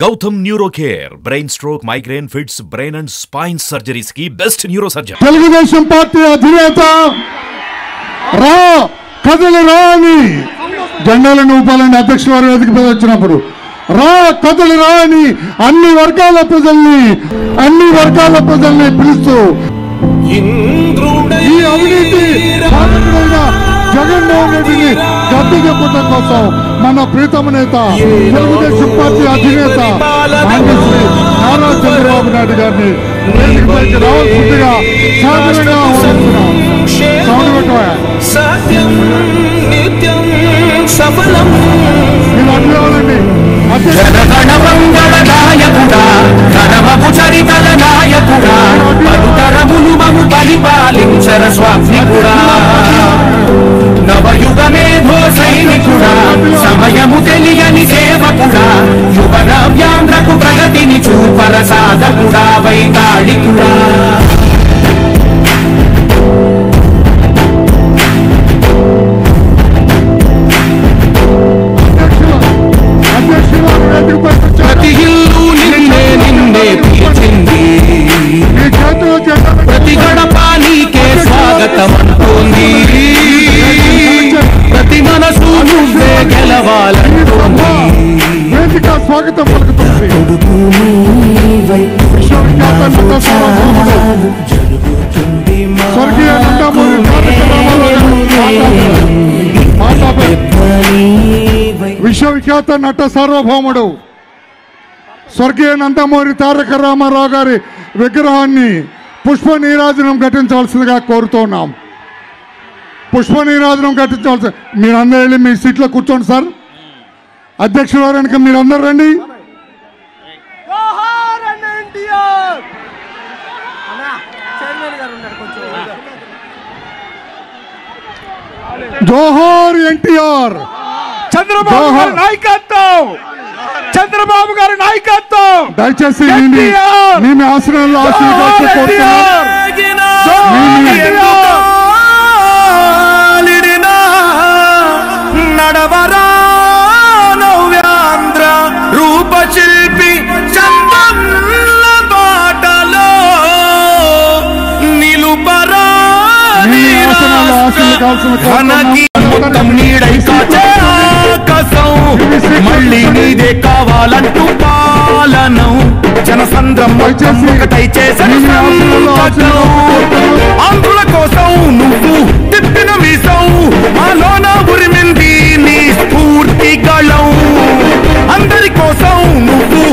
Gautam Neurocare, brain stroke, migraine, fits, brain and spine surgeries की best neurosurgeon. Telugu Desam party అధినేత రా కదలి రాని జెండాలను ఊపాలని అధ్యక్షుల వారి వేదికపై వచ్చినప్పుడు రా కదలి రాని అన్ని వర్గాల ప్రజల్ని పిలుస్తూ ఈ అవినీతి జగన్మోహన్ రెడ్డిని గద్దె చెప్పడం కోసం మన ప్రీతమ నేత తెలుగుదేశం పార్టీ అధినేత నారా చంద్రబాబు నాయుడు గారిని వేదికపైకి రావాల్సిందిగా సాధారణంగా నవయుగమేధో సైనికుడా సమయము తెలియని సేవకుడా యువనవ్యాంధ్రకు ప్రగతిని చూపర సాధకుడా వైతాళికుడా ప్రతి ఇల్లు నిన్నే పిలిచింది ప్రతి గడప నీకే స్వాగతం అంటోంది ప్రతి మనసు నువ్వే గెలవాలంటోంది స్వాగతం పలుకుతుంది స్వర్గీయ విశ్వవిఖ్యాత నట సార్వభౌముడు స్వర్గీయ నందమూరి తారక రామారావు గారి విగ్రహాన్ని పుష్ప నీరాజనం ఘటించవలసిందిగా కోరుతున్నాం. పుష్ప నీరాజనం ఘటించవలసి మీరందరూ వెళ్ళి మీ సీట్లో కూర్చోండి సార్. అధ్యక్షుల వారు వెనక మీరందరూ రండి. జోహార్ ఎన్టీఆర్. చంద్రబాబు గారి నాయకత్వం దయచేసి మీ ఆశ్రయంలో నడవరా నవ్యాంధ్ర రూపశిల్పి చందన్న బాటలో నిలుపరా మొత్తం నీడై కాచే ఆకాశం మళ్ళీ నీదే కావాలంటూ పాలనం జనసంద్రం ఒకటై చేసిన ఆంధ్రుల కోసం నువ్వు తిప్పిన మీసం మాలోన ఉరిమింది నీ స్ఫూర్తి గళం అందరి కోసం నువ్వు